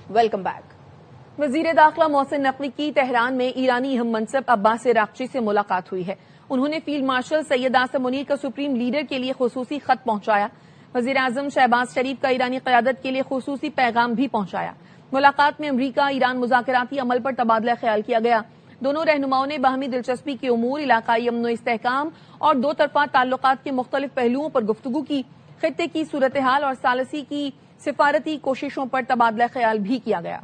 Welcome back. وزیر داخلہ محسن نقوی کی تہران میں ایرانی اہم منصب عباس عراقچی سے ملاقات ہوئی ہے۔ انہوں نے فیلڈ مارشل سید عاصم منیر کا سپریم لیڈر کے لیے خصوصی خط پہنچایا۔ وزیر اعظم شہباز شریف کا ایرانی قیادت کے لیے خصوصی پیغام بھی پہنچایا۔ ملاقات میں امریکہ ایران مذاکراتی عمل پر تبادلہ خیال کیا گیا۔ دونوں رہنماؤں نے باہمی دلچسپی کے امور، علاقائی امن و استحکام اور دو طرفہ تعلقات کے مختلف پہلوؤں پر گفتگو کی۔ خطے کی صورتحال اور ثالثی کی سفارتی کوششوں پر تبادلہ خیال بھی کیا گیا۔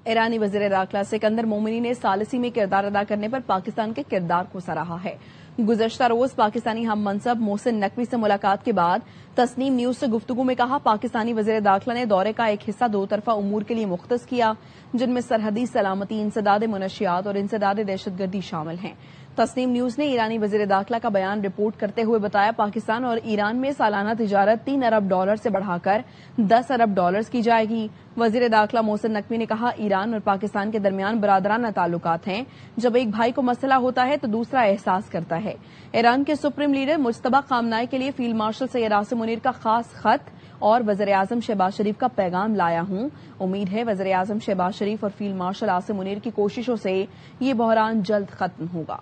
ایرانی وزیر داخلہ سکندر مومنی نے ثالثی میں کردار ادا کرنے پر پاکستان کے کردار کو سراہا ہے۔ گزشتہ روز پاکستانی ہم منصب محسن نقوی سے ملاقات کے بعد تسنیم نیوز سے گفتگو میں کہا، پاکستانی وزیر داخلہ نے دورے کا ایک حصہ دو طرفہ امور کے لیے مختص کیا، جن میں سرحدی سلامتی، انسداد منشیات اور انسداد دہشت گردی شامل ہیں۔ تسنیم نیوز نے ایرانی وزیر داخلہ کا بیان رپورٹ کرتے ہوئے بتایا، پاکستان اور ایران میں سالانہ تجارت $3 ارب سے بڑھا کر $10 ارب کی جائے گی۔ وزیر داخلہ محسن نقوی نے کہا، ایران اور پاکستان کے درمیان برادرانہ تعلقات ہیں۔ جب ایک بھائی کو مسئلہ ہوتا ہے تو دوسرا احساس کرتا ہے۔ ایران کے سپریم لیڈر مجتبی خامنہئی کے لیے فیلڈ مارشل سید عاصم منیر کا خاص خط اور وزیر اعظم شہباز شریف کا پیغام لایا ہوں۔ امید ہے وزیر اعظم شہباز شریف اور فیلڈ مارشل عاصم منیر کی کوششوں سے یہ بحران جلد ختم ہوگا۔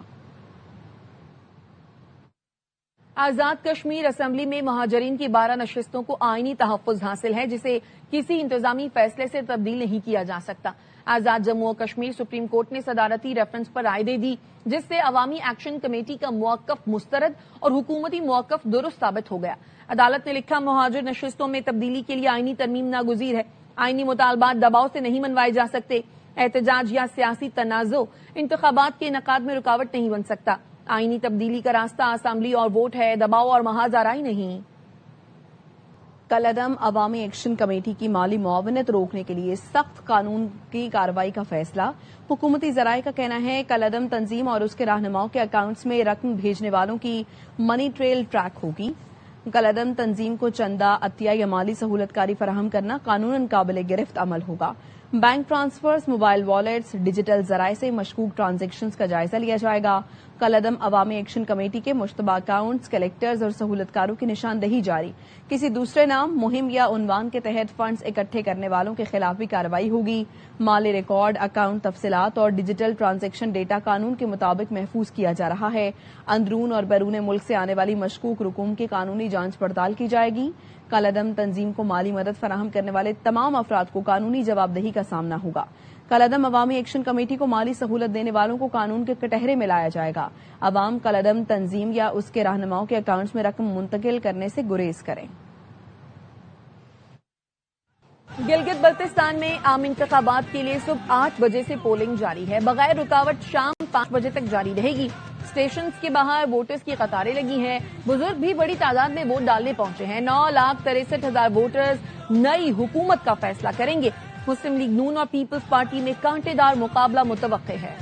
آزاد کشمیر اسمبلی میں مہاجرین کی 12 نشستوں کو آئینی تحفظ حاصل ہے، جسے کسی انتظامی فیصلے سے تبدیل نہیں کیا جا سکتا۔ آزاد جموں و کشمیر سپریم کورٹ نے صدارتی ریفرنس پر رائے دے دی، جس سے عوامی ایکشن کمیٹی کا موقف مسترد اور حکومتی موقف درست ثابت ہو گیا۔ عدالت نے لکھا، مہاجر نشستوں میں تبدیلی کے لیے آئینی ترمیم ناگزیر ہے۔ آئینی مطالبات دباؤ سے نہیں منوائے جا سکتے۔ احتجاج یا سیاسی تنازع انتخابات کے انعقاد میں رکاوٹ نہیں بن سکتا۔ آئینی تبدیلی کا راستہ اسمبلی اور ووٹ ہے، دباؤ اور محاذ آرائی نہیں۔ کالعدم عوامی ایکشن کمیٹی کی مالی معاونت روکنے کے لیے سخت قانون کی کارروائی کا فیصلہ۔ حکومتی ذرائع کا کہنا ہے، کالعدم تنظیم اور اس کے رہنماؤں کے اکاؤنٹس میں رقم بھیجنے والوں کی منی ٹریل ٹریک ہوگی۔ کالعدم تنظیم کو چندہ، عطیہ یا مالی سہولت کاری فراہم کرنا قانوناً قابل گرفت عمل ہوگا۔ Bank transfers, mobile wallets, digital ذرائع سے مشکوک ٹرانزیکشنز کا جائزہ لیا جائے گا۔ کالعدم عوامی ایکشن کمیٹی کے مشتبہ اکاؤنٹس، کلیکٹرز اور سہولت کاروں کی نشاندہی جاری۔ کسی دوسرے نام، مہم یا عنوان کے تحت فنڈز اکٹھے کرنے والوں کے خلاف بھی کارروائی ہوگی۔ مالی ریکارڈ، اکاؤنٹ تفصیلات اور ڈیجیٹل ٹرانزیکشن ڈیٹا قانون کے مطابق محفوظ کیا جا رہا ہے۔ اندرون اور بیرون ملک سے آنے والی مشکوک رقوم کی قانونی جانچ پڑتال کی جائے گی۔ کالعدم تنظیم کو مالی مدد فراہم کرنے والے تمام افراد کو قانونی جواب دہی کا سامنا ہوگا۔ کالعدم عوامی ایکشن کمیٹی کو مالی سہولت دینے والوں کو قانون کے کٹہرے میں لایا جائے گا۔ عوام کالعدم تنظیم یا اس کے رہنماؤں کے اکاؤنٹس میں رقم منتقل کرنے سے گریز کریں۔ گلگت بلتستان میں عام انتخابات کے لیے صبح 8 بجے سے پولنگ جاری ہے، بغیر رکاوٹ شام 5 بجے تک جاری رہے گی۔ اسٹیشنز کے باہر ووٹرز کی قطاریں لگی ہیں۔ بزرگ بھی بڑی تعداد میں ووٹ ڈالنے پہنچے ہیں۔ 9,63,000 ووٹرز نئی حکومت کا فیصلہ کریں گے۔ مسلم لیگ نون اور پیپلز پارٹی میں کانٹے دار مقابلہ متوقع ہے۔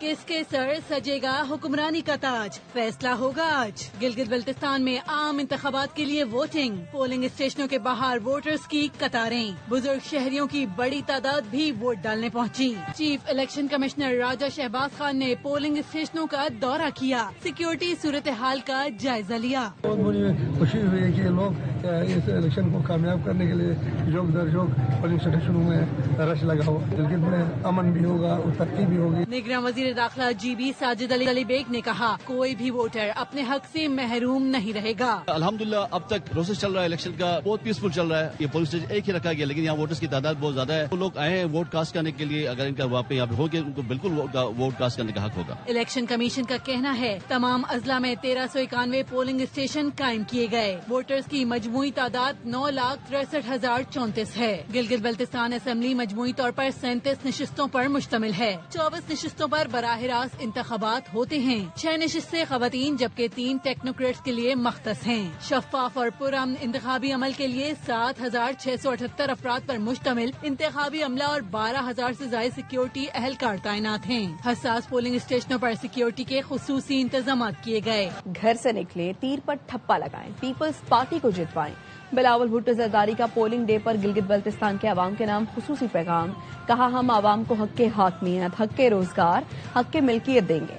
کس کے سر سجے گا حکمرانی کا تاج، فیصلہ ہوگا آج۔ گلگت بلتستان میں عام انتخابات کے لیے ووٹنگ، پولنگ اسٹیشنوں کے باہر ووٹرز کی قطاریں، بزرگ شہریوں کی بڑی تعداد بھی ووٹ ڈالنے پہنچی۔ چیف الیکشن کمشنر راجہ شہباز خان نے پولنگ اسٹیشنوں کا دورہ کیا، سیکیورٹی صورتحال کا جائزہ لیا۔ بہت بڑی خوشی ہوئی ہے کہ لوگ اس الیکشن کو کامیاب کرنے کے لیے جوک در جوک پولنگ اسٹیشنوں میں رش لگا ہوا۔ گلگت میں امن بھی ہوگا اور ترقی بھی ہوگی۔ نگراں وزیر داخلہ GB ساجد علی بیگ نے کہا، کوئی بھی ووٹر اپنے حق سے محروم نہیں رہے گا۔ الحمدللہ اب تک پروسیس چل رہا ہے الیکشن کا، بہت پیسفل چل رہا ہے۔ یہ پولنگ اسٹیشن ایک ہی رکھا گیا، لیکن یہاں ووٹرز کی تعداد بہت زیادہ ہے۔ وہ لوگ آئے ہیں ووٹ کاسٹ کرنے کے لیے، اگر ان کا واقع یہاں پہ ہو گیا ان کو بالکل ووٹ کاسٹ کرنے کا حق ہوگا۔ الیکشن کمیشن کا کہنا ہے، تمام اضلاع میں 1391 پولنگ اسٹیشن قائم کیے گئے۔ ووٹرز کی مجموعی تعداد 9,63,034 ہے۔ گلگت بلتستان اسمبلی مجموعی طور پر 37 نشستوں پر مشتمل ہے۔ 24 نشستوں پر براہ راست انتخابات ہوتے ہیں۔ 6 نشستیں خواتین جبکہ 3 ٹیکنوکریٹس کے لیے مختص ہیں۔ شفاف اور پرامن انتخابی عمل کے لیے 7,678 افراد پر مشتمل انتخابی عملہ اور 12,000 سے زائد سیکیورٹی اہلکار تعینات ہیں۔ حساس پولنگ اسٹیشنوں پر سیکیورٹی کے خصوصی انتظامات کیے گئے۔ گھر سے نکلے، تیر پر ٹھپا لگائیں، پیپلز پارٹی کو جتوائیں۔ بلاول بھٹو زرداری کا پولنگ ڈے پر گلگت بلتستان کے عوام کے نام خصوصی پیغام، کہا ہم عوام کو حق کے حاکمیت، حق کے روزگار، حق کے ملکیت دیں گے۔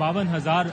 52,000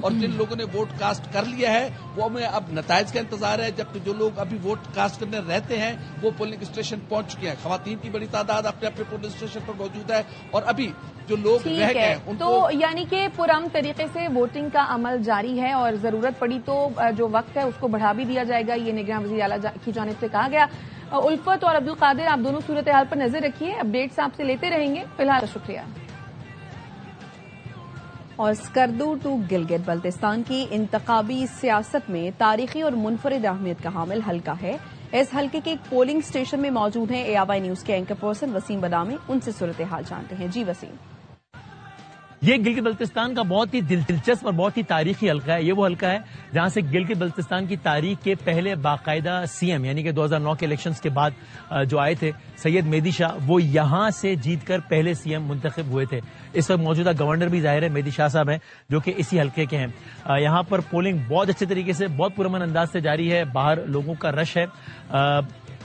اور جن لوگوں نے ووٹ کاسٹ کر لیا ہے وہ ہمیں اب نتائج کا انتظار ہے، جبکہ جو لوگ ابھی ووٹ کاسٹ کرنے رہتے ہیں وہ پولنگ اسٹیشن پہنچ چکے ہیں. خواتین کی بڑی تعداد اپنے اپنے پولنگ اسٹیشن پر موجود ہے اور ابھی جو لوگ رہ گئے ہیں ان تو یعنی کہ پرامن طریقے سے ووٹنگ کا عمل جاری ہے اور ضرورت پڑی تو جو وقت ہے اس کو بڑھا بھی دیا جائے گا، یہ نگراں وزیر اعلیٰ کی جانب سے کہا گیا. الفت اور عبدالقادر، آپ دونوں صورتحال پر نظر رکھیے، اپڈیٹس آپ سے لیتے رہیں گے. فی الحال شکریہ. اور اسکردو ٹو گلگت بلتستان کی انتخابی سیاست میں تاریخی اور منفرد اہمیت کا حامل حلقہ ہے. اس حلقے کے ایک پولنگ اسٹیشن میں موجود ہیں ARY نیوز کے اینکر پرسن وسیم بادامی. ان سے صورتحال جانتے ہیں. جی وسیم. یہ گلگت بلتستان کا بہت ہی دلچسپ اور بہت ہی تاریخی حلقہ ہے. یہ وہ حلقہ ہے جہاں سے گلگت بلتستان کی تاریخ کے پہلے باقاعدہ CM یعنی کہ 2009 کے الیکشنز کے بعد جو آئے تھے سید مہدی شاہ، وہ یہاں سے جیت کر پہلے CM منتخب ہوئے تھے. اس وقت موجودہ گورنر بھی ظاہر ہے مہدی شاہ صاحب ہیں جو کہ اسی حلقے کے ہیں. یہاں پر پولنگ بہت اچھے طریقے سے بہت پرامن انداز سے جاری ہے. باہر لوگوں کا رش ہے.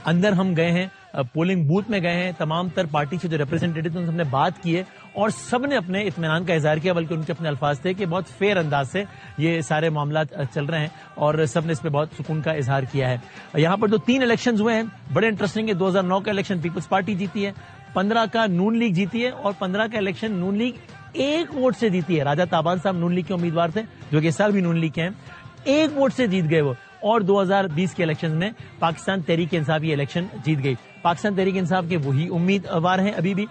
اندر ہم گئے ہیں، پولنگ بوتھ میں گئے ہیں، تمام تر پارٹی سے جو ریپرزینٹیٹو ان سے ہم نے بات کی ہے اور سب نے اپنے اطمینان کا اظہار کیا، بلکہ ان کے اپنے الفاظ تھے کہ بہت فیئر انداز سے یہ سارے معاملات چل رہے ہیں اور سب نے اس پہ بہت سکون کا اظہار کیا ہے. یہاں پر جو 3 الیکشنز ہوئے ہیں بڑے انٹرسٹنگ ہے. 2009 کا الیکشن پیپلز پارٹی جیتی ہے، 15 کا نون لیگ جیتی ہے اور 15 کا الیکشن نون لیگ 1 ووٹ سے جیتی ہے. راجہ تابان صاحب نون لیگ کے امیدوار تھے جو کہ اس سال بھی نون لیگ کے ہیں، 1 ووٹ سے جیت گئے وہ. اور 2020 کے الیکشن میں پاکستان تحریک انصاف یہ الیکشن جیت گئی. پاکستان تحریک انصاف کے وہی امیدوار ہیں ابھی بھی.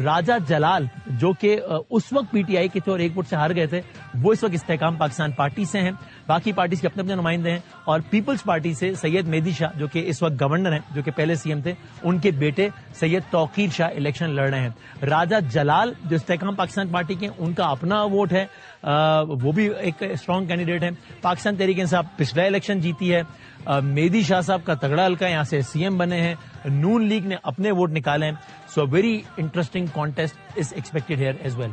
راجہ جلال جو کہ اس وقت PTI کے تھے اور 1 ووٹ سے ہار گئے تھے، وہ اس وقت استحکام پاکستان پارٹی سے ہیں. باقی پارٹیز کے اپنے اپنے نمائندے ہیں اور پیپلز پارٹی سے سید مہدی شاہ جو کہ اس وقت گورنر ہیں، جو کہ پہلے CM تھے، ان کے بیٹے سید توقیر شاہ الیکشن لڑ رہے ہیں. راجہ جلال جو استحکام پاکستان پارٹی کے، ان کا اپنا ووٹ ہے، وہ بھی ایک اسٹرانگ کینڈیڈیٹ ہے. پاکستان تحریک انصاف پچھلا الیکشن جیتی ہے. مہدی شاہ صاحب کا تگڑا حلقہ یہاں سے CM بنے ہیں. نون لیگ نے اپنے ووٹ نکالے ہیں. So very interesting contest is expected here as well.